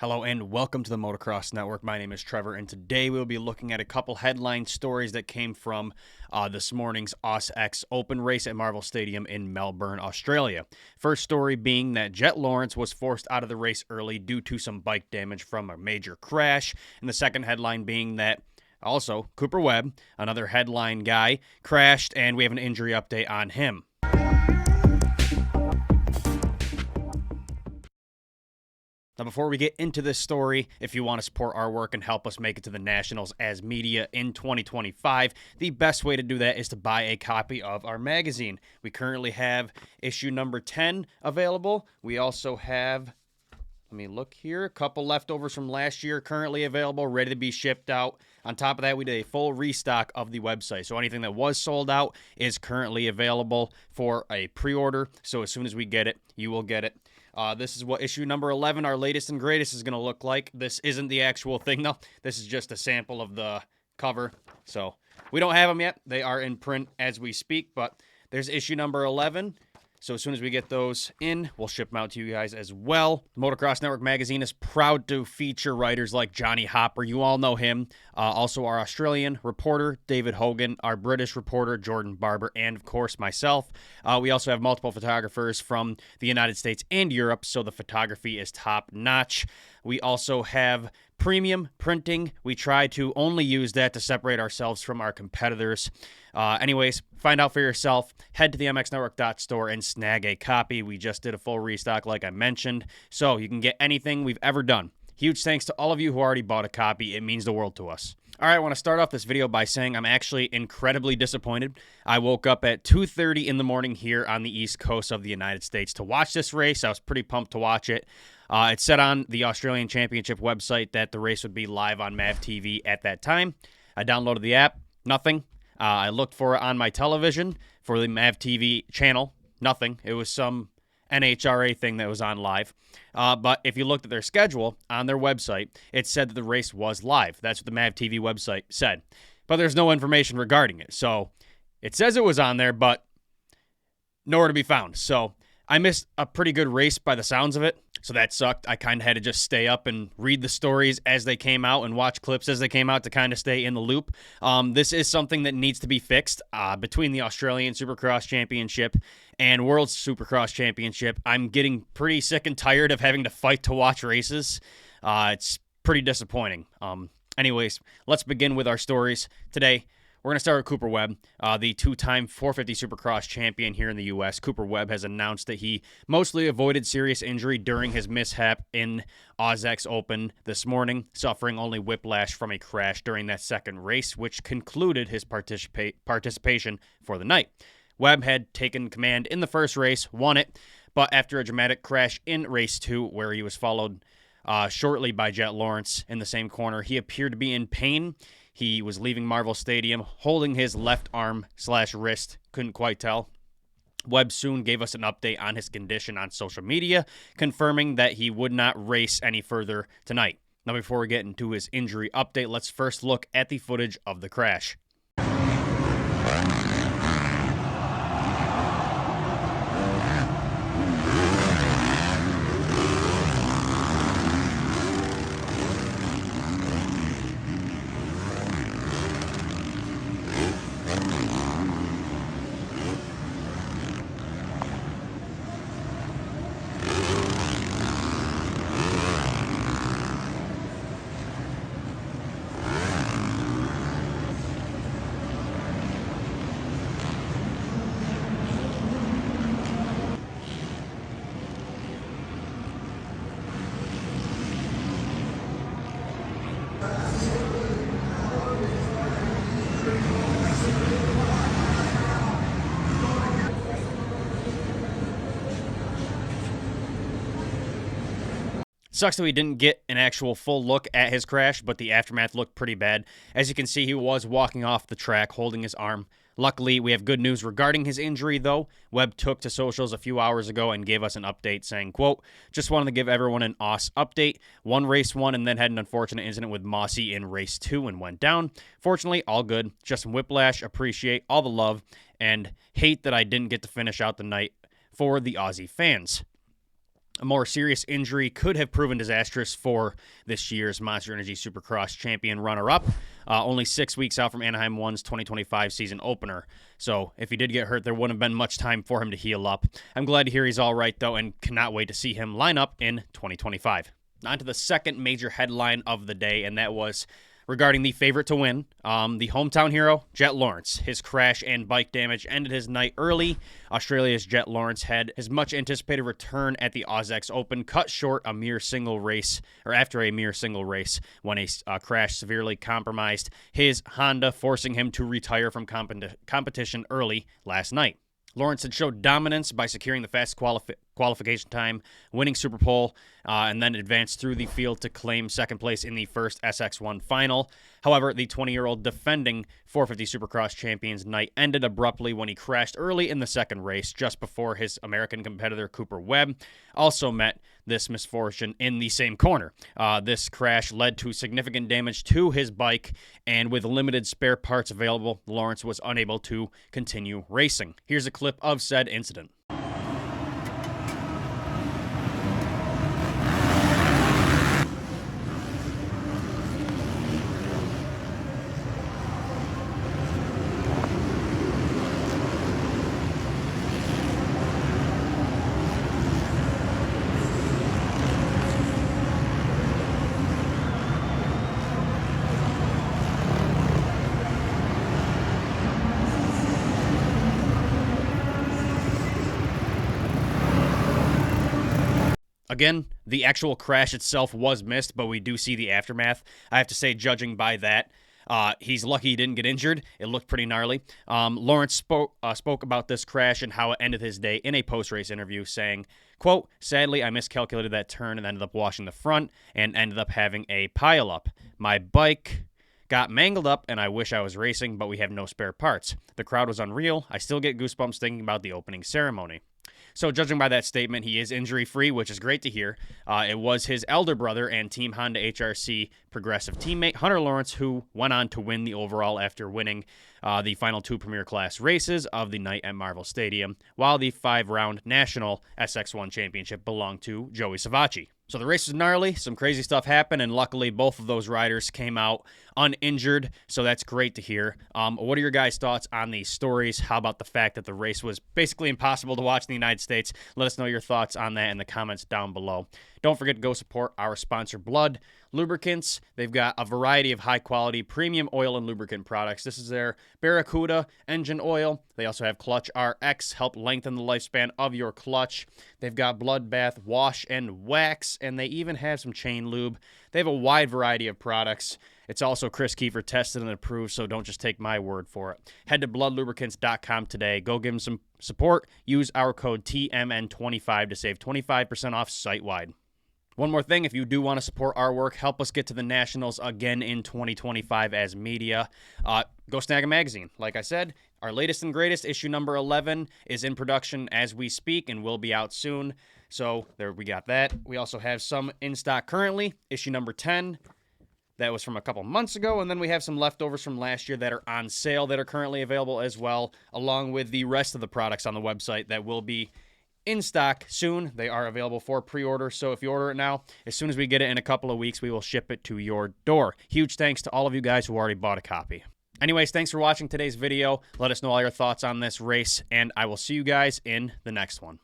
Hello and welcome to the Motocross Network. My name is Trevor, and today we'll be looking at a couple headline stories that came from this morning's AUSX Open race at Marvel Stadium in Melbourne, Australia. First story being that Jett Lawrence was forced out of the race early due to some bike damage from a major crash, and the second headline being that also Cooper Webb, another headline guy, crashed, and we have an injury update on him. Now, before we get into this story, if you want to support our work and help us make it to the Nationals as media in 2025, the best way to do that is to buy a copy of our magazine. We currently have issue number 10 available. We also have, let me look here, a couple leftovers from last year currently available, ready to be shipped out. On top of that, we did a full restock of the website. So anything that was sold out is currently available for a pre-order. So as soon as we get it, you will get it. This is what issue number 11, our latest and greatest, is going to look like. This isn't the actual thing, though. This is just a sample of the cover. So we don't have them yet. They are in print as we speak, but there's issue number 11. So as soon as we get those in, we'll ship them out to you guys as well. The Motocross Network magazine is proud to feature writers like Johnny Hopper. You all know him. Also our Australian reporter, David Hogan, our British reporter, Jordan Barber, and, of course, myself. We also have multiple photographers from the United States and Europe, so the photography is top-notch. We also have premium printing. We try to only use that to separate ourselves from our competitors. Anyways, find out for yourself. Head to the mxnetwork.store and snag a copy. We just did a full restock, like I mentioned, so you can get anything we've ever done. Huge thanks to all of you who already bought a copy. It means the world to us. All right, I want to start off this video by saying I'm actually incredibly disappointed. I woke up at 2:30 in the morning here on the East Coast of the United States to watch this race. I was pretty pumped to watch it. It said on the Australian Championship website that the race would be live on MAV TV at that time. I downloaded the app, nothing. I looked for it on my television for the MAV TV channel, nothing. It was some NHRA thing that was on live. But if you looked at their schedule on their website, it said that the race was live. That's what the MAV TV website said. But there's no information regarding it. So it says it was on there, but nowhere to be found. So I missed a pretty good race by the sounds of it. So that sucked. I kind of had to just stay up and read the stories as they came out and watch clips as they came out to kind of stay in the loop. This is something that needs to be fixed between the Australian Supercross Championship and World Supercross Championship. I'm getting pretty sick and tired of having to fight to watch races. It's pretty disappointing. Anyways, let's begin with our stories today. We're going to start with Cooper Webb, the two-time 450 Supercross champion here in the U.S. Cooper Webb has announced that he mostly avoided serious injury during his mishap in AUSX Open this morning, suffering only whiplash from a crash during that second race, which concluded his participation for the night. Webb had taken command in the first race, won it, but after a dramatic crash in race 2, where he was followed shortly by Jett Lawrence in the same corner, he appeared to be in pain. He was leaving Marvel Stadium holding his left arm/wrist, couldn't quite tell. Webb soon gave us an update on his condition on social media, confirming that he would not race any further tonight. Now, before we get into his injury update, let's first look at the footage of the crash. Sucks that we didn't get an actual full look at his crash, but the aftermath looked pretty bad. As you can see, he was walking off the track holding his arm. Luckily, we have good news regarding his injury, though. Webb took to socials a few hours ago and gave us an update saying, quote, "Just wanted to give everyone an AUS update. Won race 1 and then had an unfortunate incident with Mossy in race 2 and went down. Fortunately, all good. Just some whiplash. Appreciate all the love and hate that I didn't get to finish out the night for the Aussie fans." A more serious injury could have proven disastrous for this year's Monster Energy Supercross champion runner-up, only 6 weeks out from Anaheim 1's 2025 season opener. So if he did get hurt, there wouldn't have been much time for him to heal up. I'm glad to hear he's all right, though, and cannot wait to see him line up in 2025. On to the second major headline of the day, and that was regarding the favorite to win, the hometown hero, Jett Lawrence. His crash and bike damage ended his night early. Australia's Jett Lawrence had his much-anticipated return at the AUSX Open cut short after a mere single race, when a crash severely compromised his Honda, forcing him to retire from competition early last night. Lawrence had showed dominance by securing the fastest qualification time, winning Super Pole, and then advanced through the field to claim second place in the first SX1 final. However, the 20-year-old defending 450 Supercross champion's night ended abruptly when he crashed early in the second race, just before his American competitor Cooper Webb also met this misfortune in the same corner. This crash led to significant damage to his bike, and with limited spare parts available, Lawrence was unable to continue racing. Here's a clip of said incident. Again, the actual crash itself was missed, but we do see the aftermath. I have to say, judging by that, he's lucky he didn't get injured. It looked pretty gnarly. Lawrence spoke about this crash and how it ended his day in a post-race interview, saying, quote, "Sadly, I miscalculated that turn and ended up washing the front and ended up having a pile-up. My bike got mangled up, and I wish I was racing, but we have no spare parts. The crowd was unreal. I still get goosebumps thinking about the opening ceremony." So judging by that statement, he is injury-free, which is great to hear. It was his elder brother and Team Honda HRC Progressive teammate, Hunter Lawrence, who went on to win the overall after winning the final 2 Premier Class races of the night at Marvel Stadium, while the 5-round National SX1 Championship belonged to Joey Savacci. So the race was gnarly, some crazy stuff happened, and luckily both of those riders came out uninjured, so that's great to hear. What are your guys' thoughts on these stories? How about the fact that the race was basically impossible to watch in the United States? Let us know your thoughts on that in the comments down below. Don't forget to go support our sponsor, Blood Lubricants. They've got a variety of high-quality premium oil and lubricant products. This is their Barracuda engine oil. They also have Clutch RX, help lengthen the lifespan of your clutch. They've got Bloodbath Wash and Wax, and they even have some chain lube. They have a wide variety of products. It's also Chris Kiefer tested and approved, so don't just take my word for it. Head to bloodlubricants.com today. Go give them some support. Use our code TMN25 to save 25% off site-wide. One more thing, if you do want to support our work, help us get to the Nationals again in 2025 as media, go snag a magazine. Like I said, our latest and greatest, issue number 11, is in production as we speak and will be out soon. So there we got that. We also have some in stock currently, issue number 10. That was from a couple months ago, and then we have some leftovers from last year that are on sale that are currently available as well, along with the rest of the products on the website that will be in stock soon. They are available for pre-order, so if you order it now, as soon as we get it in a couple of weeks, we will ship it to your door. Huge thanks to all of you guys who already bought a copy. Anyways, thanks for watching today's video. Let us know all your thoughts on this race, and I will see you guys in the next one.